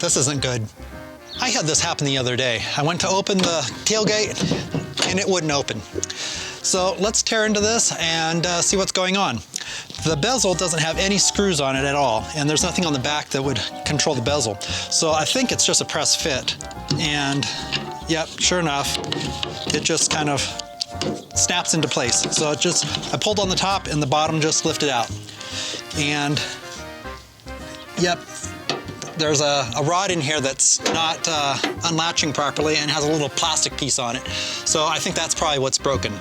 This isn't good. I had this happen the other day. I went to open the tailgate and it wouldn't open. So let's tear into this and see what's going on. The bezel doesn't have any screws on it at all, and there's nothing on the back that would control the bezel. So I think it's just a press fit. And yep, sure enough, it just kind of snaps into place. So I pulled on the top and the bottom just lifted out. And yep, there's a rod in here that's not unlatching properly and has a little plastic piece on it. So I think that's probably what's broken.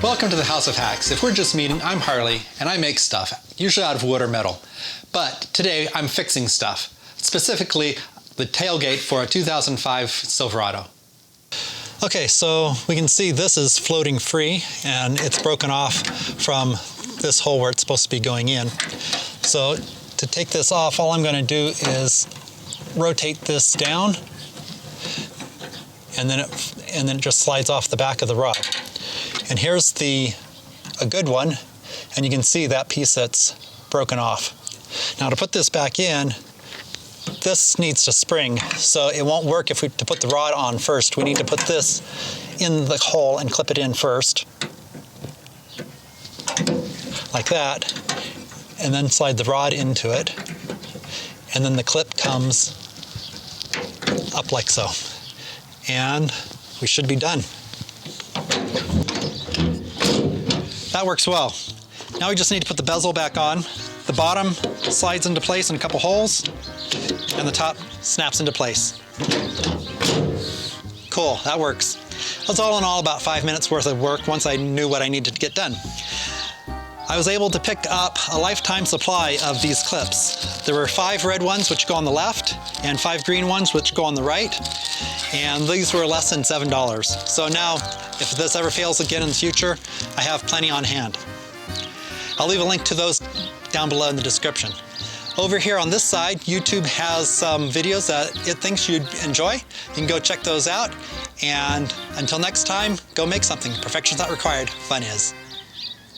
Welcome to the House of Hacks. If we're just meeting, I'm Harley and I make stuff, usually out of wood or metal. But today I'm fixing stuff, specifically the tailgate for a 2005 Silverado. Okay, so we can see this is floating free and it's broken off from this hole where it's supposed to be going in. So to take this off, all I'm going to do is rotate this down, and then it just slides off the back of the rod. And here's a good one, and you can see that piece that's broken off. Now to put this back in, this needs to spring, so it won't work to put the rod on first. We need to put this in the hole and clip it in first, like that, and then slide the rod into it, and then the clip comes up like so. And we should be done. That works well. Now we just need to put the bezel back on. The bottom slides into place in a couple holes, and the top snaps into place. Cool, that works. That's all in all about 5 minutes worth of work once I knew what I needed to get done. I was able to pick up a lifetime supply of these clips. There were 5 red ones which go on the left and 5 green ones which go on the right. And these were less than $7. So now, if this ever fails again in the future, I have plenty on hand. I'll leave a link to those down below in the description. Over here on this side, YouTube has some videos that it thinks you'd enjoy. You can go check those out. And until next time, go make something. Perfection's not required, fun is.